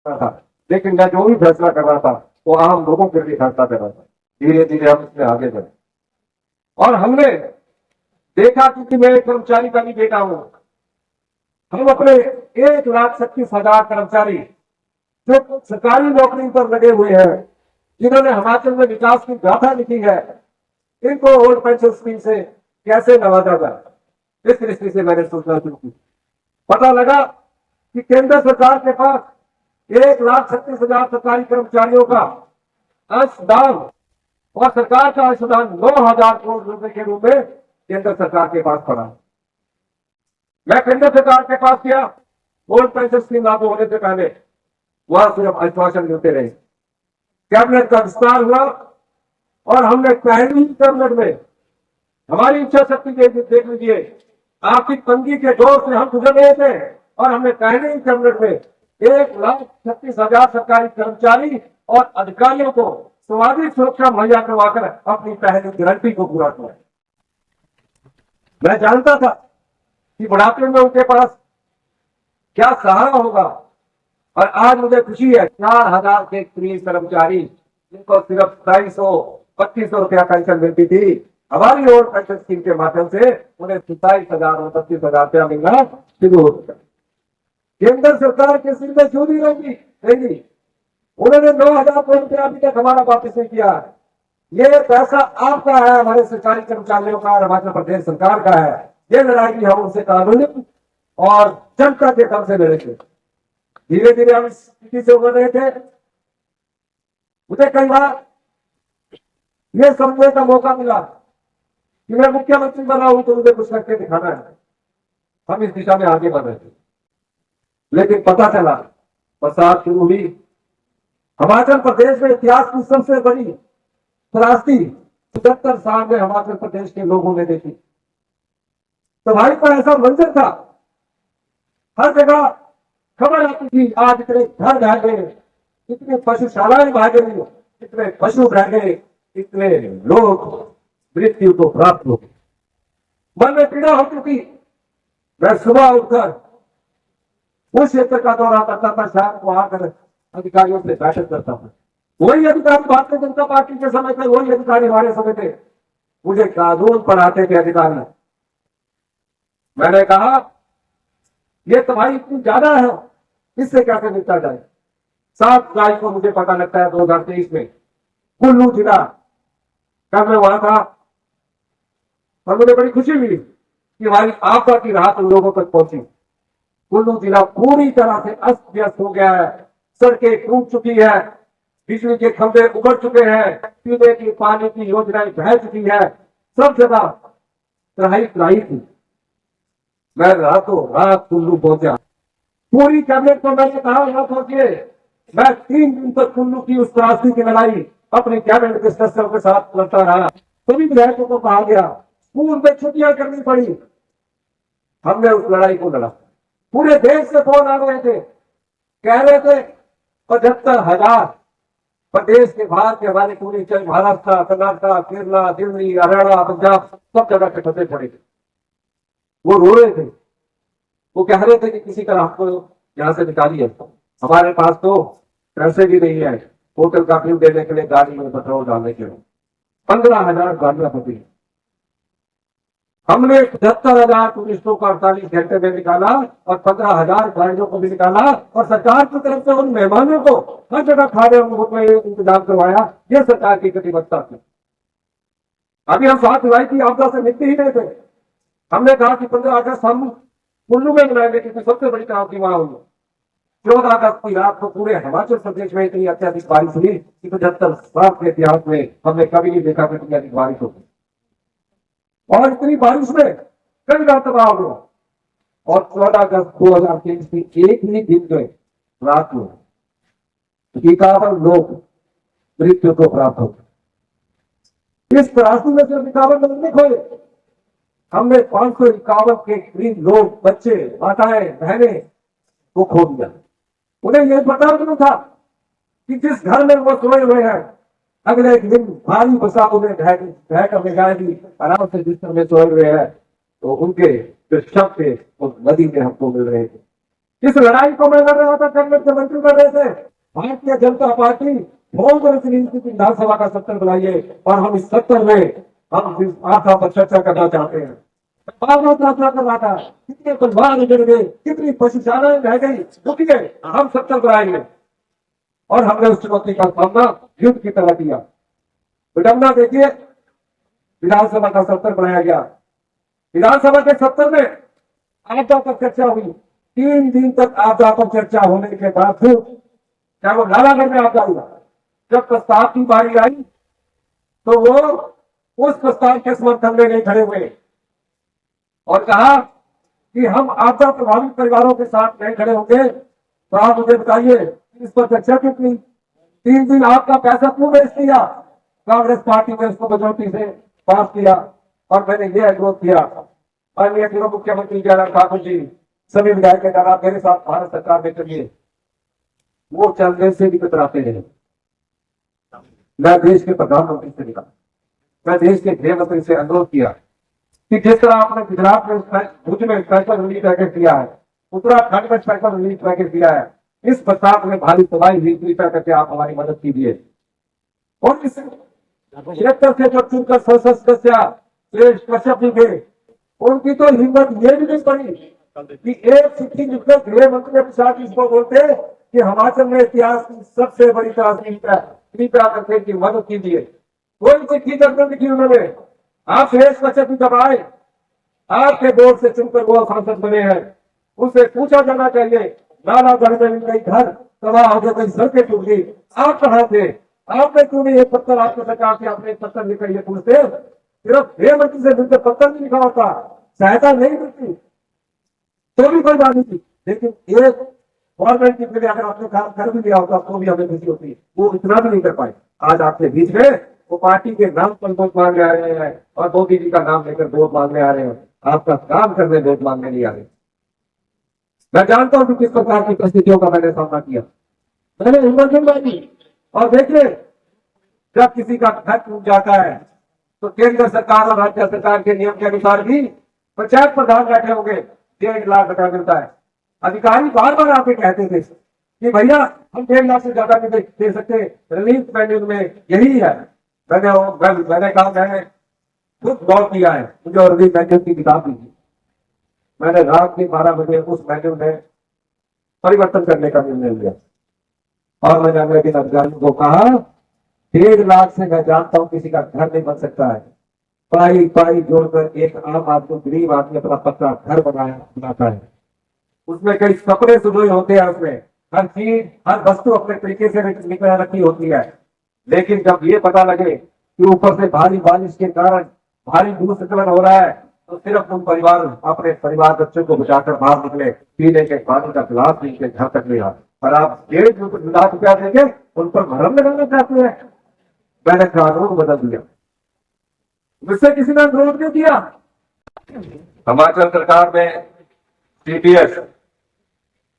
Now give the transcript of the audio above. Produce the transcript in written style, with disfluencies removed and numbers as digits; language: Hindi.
था, लेकिन मैं जो भी फैसला कर रहा था वो आम लोगों के लिए फैसला कर रहा था। धीरे धीरे हम इसमें आगे बढ़े और हमने देखा, क्योंकि मैं एक कर्मचारी का भी बेटा हूं, हम अपने 1,36,000 कर्मचारी जो सरकारी नौकरी पर लगे हुए हैं, जिन्होंने हिमाचल में विकास की गाथा लिखी है, इनको ओल्ड पेंशन स्कीम से कैसे नवाजा जाए, इस दृष्टि से मैंने सोचना शुरू की। पता लगा कि केंद्र सरकार के पास 1,36,000 सरकारी कर्मचारियों का अंशदान और सरकार का अंशदान 9,000 करोड़ रुपए के रूप में केंद्र सरकार के पास पड़ा। मैं केंद्र सरकार के पास गया, ओल्ड पेंशन स्कीम लागू होने से पहले वहां सिर्फ आश्वासन मिलते रहे। कैबिनेट का विस्तार हुआ और हमने पहली ही कैबिनेट में, हमारी इच्छा शक्ति देख लीजिए, आर्थिक तंगी के दौर से हम गुजर रहे थे और हमने पहले ही कैबिनेट में 1,36,000 सरकारी कर्मचारी और अधिकारियों को सामाजिक सुरक्षा मुहैया करवाकर अपनी पहली गारंटी को पूरा किया। मैं जानता था कि बुढ़ापे में उनके पास क्या सहारा होगा और आज मुझे खुशी है 4,000 के करीब कर्मचारी जिनको सिर्फ 2,200-2,500 रुपया पेंशन मिलती थी, हमारी ओल्ड पेंशन स्कीम के माध्यम से उन्हें 27,000 और 32,000 रुपया मिलना शुरू हो चुका। केंद्र सरकार के सिर में क्यों नहीं रहेगी? उन्होंने 9,000 करोड़ रुपया अभी तक हमारा वापस नहीं किया है। ये पैसा आपका है, हमारे सरकारी कर्मचारियों का, हिमाचल प्रदेश सरकार का है। ये लड़ाई हम उनसे कानूनी और जनता के दम से लड़ेंगे। धीरे धीरे हम इस स्थिति से उभर रहे थे। मुझे कई बार ये समझने का मौका मिला कि मैं मुख्यमंत्री बना हूं तो मुझे कुछ करके दिखाना है। हम इस दिशा में आगे बढ़ रहे थे, लेकिन पता चला बरसात शुरू हुई। हिमाचल प्रदेश में इतिहास की सबसे बड़ी त्रासदी 77 साल में हिमाचल प्रदेश के लोगों ने देखी। तो भाई पर ऐसा मंजर था, हर जगह खबर आती थी, आज इतने घर ढह गए, इतनी पशुशालाएं भाग गई, इतने पशु रह गए, इतने लोग मृत्यु को प्राप्त हो गए। मन में पीड़ा हो चुकी। मैं सुबह उठकर उस क्षेत्र का दौरा करता था, शाम को आकर अधिकारियों से बैठक करता था। वही अधिकारी भारतीय जनता पार्टी के समय थे, वही अधिकारी हमारे समय थे, मुझे कानून पढ़ाते थे अधिकारी। मैंने कहा ये तो भाई इतनी ज्यादा है, इससे कैसे निपटा जाए। 7 जुलाई को मुझे पता लगता है 2023 में कुल्लू जिला, कब मैं वहां था और मुझे बड़ी खुशी हुई कि हमारी आपदा की राहत उन लोगों तक पहुंची। कुल्लू जिला पूरी तरह से अस्त व्यस्त हो गया है, सड़कें टूट चुकी है, बिजली के खंभे उगड़ चुके हैं, पीने की पानी की योजनाएं बह चुकी है, सब जगह त्राही थी। मैं रातों रात कुल्लू पहुंचा। पूरी कैबिनेट को मैंने कहा यहाँ पहुंचिए। मैं 3 दिन तक कुल्लू की उस त्रासदी की लड़ाई अपने कैबिनेट के सदस्यों के साथ लड़ता रहा। सभी विधायकों को कहा गया, स्कूल में छुट्टियां करनी पड़ी, हमने उस लड़ाई को लड़ा। पूरे देश से फोन आ रहे थे, कह रहे थे 75,000 प्रदेश के बाहर के हमारे पूरी महाराष्ट्र, कर्नाटक, केरला, दिल्ली, हरियाणा, पंजाब सब जगह के ठंडे पड़े थे। वो रो रहे थे, वो कह रहे थे कि किसी तरह हमको यहाँ से निकालिए, हमारे पास तो पैसे भी नहीं है होटल का बिल देने के लिए, गाड़ी में पेट्रोल डालने के लिए। 15,000 गाड़ियां फंसी। हमने 75,000 टूरिस्टों को 48 घंटे में निकाला और 15,000 गाड़ियों को भी निकाला और सरकार की तरफ से उन मेहमानों को हर जगह खाने में इंतजाम करवाया। ये सरकार की कटिबद्धता थी। अभी हम 7 जुलाई की आपदा से निकल ही नहीं थे। हमने कहा कि 15 अगस्त हम कुल्लू में मनाएंगे, क्योंकि सबसे बड़ी क्रांति वहां हुई। 14 अगस्त की रात को पूरे हिमाचल प्रदेश में इतनी अत्यधिक बारिश हुई कि 75 साल के इतिहास में हमने कभी नहीं देखा कि इतनी अधिक बारिश होगी। और इतनी बारिश में कई रात तबाह हो गया। और 14 अगस्त 2023 की एक ही दिन में रात को 51 लोग मृत्यु को प्राप्त हो गए। इस त्रासदी में सिर्फ 51 लोग नहीं खोए, हमने 551 के करीब लोग, बच्चे, माताएं, बहनें को खो दिया। उन्हें यह पता नहीं था कि जिस घर में वो सोए हुए हैं अगले एक दिन भारी बरसात में ढह कर ले जाएगी। आराम से बिस्तर में सोए हुए हैं तो उनके जो शव थे वो नदी में हमको मिल रहे थे। इस लड़ाई को मैं लड़ रहा था, कैबिनेट के मंत्री कर रहे थे। भारतीय जनता पार्टी विधानसभा का सत्र बुलाइए और हम इस सत्र में हम आस्था पर चर्चा करना चाहते हैं। प्रार्थना कर रहा था, कितने परिवार उजड़ गए, कितनी पशुशालाएं रह गई, रुकिए हम सत्र बुलाएंगे। और हमने उस चुनौती का सामना युद्ध की तरह किया। विडम्बना देखिए, विधानसभा का सत्र बनाया गया। विधानसभा के सत्र में आपदा पर चर्चा हुई। 3 दिन तक आपदा पर चर्चा होने के बाद क्या वो नालागढ़ में आपदा हुआ। जब प्रस्ताव की बारी आई तो वो उस प्रस्ताव के समर्थन में नहीं खड़े हुए और कहा कि हम आपदा प्रभावित परिवारों के साथ नहीं खड़े होंगे। तो आप मुझे बताइए, इस पर चर्चा क्यों की? 3 दिन आपका पैसा क्यों वेस्ट किया? कांग्रेस पार्टी ने उसको मजोरिटी से पास किया और मैंने ये अनुरोध किया, माननीय पूर्व मुख्यमंत्री जयराम ठाकुर जी, सभी विधायक के द्वारा मेरे साथ भारत सरकार में चलिए। वो चलने से भी कतराते हैं। मैं देश के प्रधानमंत्री से मिला, मैं देश के गृह मंत्री से अनुरोध किया कि जिस तरह आपने गुजरात में भुज में स्पेशल रिलीफ पैकेज दिया है, उत्तराखंड में स्पेशल रिलीफ पैकेज दिया है, इस बरसात में भारी तबाही हुई, कृपया करके आप हमारी मदद कीजिए। और इस क्षेत्र से जो चुनकर संसद सदस्य सुरेश कश्यप जी थे, उनकी तो हिम्मत ये भी नहीं पड़ी कि एक चिट्ठी लिखकर गृह मंत्री अमित शाह जी को बोलते कि हिमाचल में इतिहास की सबसे बड़ी त्रासदी है, कृपया करके की मदद कीजिए। कोई चिट्ठी दर्ज लिखी उन्होंने। आप सुरेश कश्यप जी जब आए, आपके बोर्ड से चुनकर वो सांसद बने हैं, उनसे पूछा जाना चाहिए, नालागढ़ में कई घर तबाह हो गए, कई सड़कें टूट गई, आप कहाँ थे? आपने क्यों नहीं एक पत्र आपकी सरकार से आपने एक पत्र लिखकर ये पूछते? सिर्फ गृह मंत्री से मिलकर पत्र नहीं लिखा होता, सहायता नहीं मिलती तो भी कोई बात नहीं थी। लेकिन एक गवर्नमेंट के लिए अगर आपने काम कर भी लिया होता तो भी हमें खुशी होती है। वो इतना भी नहीं कर पाए। आज आपके बीच में वो पार्टी के नाम पर वोट मांगने आ रहे हैं और मोदी जी का नाम लेकर वोट मांगने आ रहे हैं। आपका काम करने वोट मांगने नहीं आ रहे। मैं जानता हूं कि किस प्रकार की परिस्थितियों का मैंने सामना किया। मैंने हिम्मत नहीं मानी। और देखिए, जब किसी का घर टूट जाता है तो केंद्र सरकार और राज्य सरकार के नियम के अनुसार भी पंचायत प्रधान बैठे होंगे, 1.5 लाख रुपया मिलता है। अधिकारी बार बार आके कहते थे कि भैया हम 1.5 लाख से ज्यादा नहीं दे सकते, रिलीफ मेन्यू में यही है। मैंने कहा मैंने खुद गौर किया है, मुझे रिलीफ मेन्यू की किताब दीजिए। मैंने रात के 12 बजे उस मेन्यू में परिवर्तन करने का निर्णय लिया और मैंने अगले दिन अधिकारियों को कहा 1.5 लाख से मैं जानता हूं किसी का घर नहीं बन सकता है। पाई जोड़कर एक आम आदमी, गरीब आदमी अपना पक्का घर बनाता है। उसमें कई कपड़े सुधोए होते हैं, उसमें हर चीज हर वस्तु अपने तरीके से निकल रखी होती है। लेकिन जब ये पता लगे कि ऊपर से भारी बारिश के कारण भारी भूस्खलन हो रहा है तो सिर्फ उन अपने परिवार बच्चों को बचाकर बाहर निकले, पीने के पानी का गिलास के घर तक ले आए। और आप 1.5 लाख रुपया देंगे उन पर भरम लगाना चाहते हैं। मैंने कानून बदल दिया, मुझसे किसी ने अनुरोध नहीं किया। हिमाचल सरकार में CPS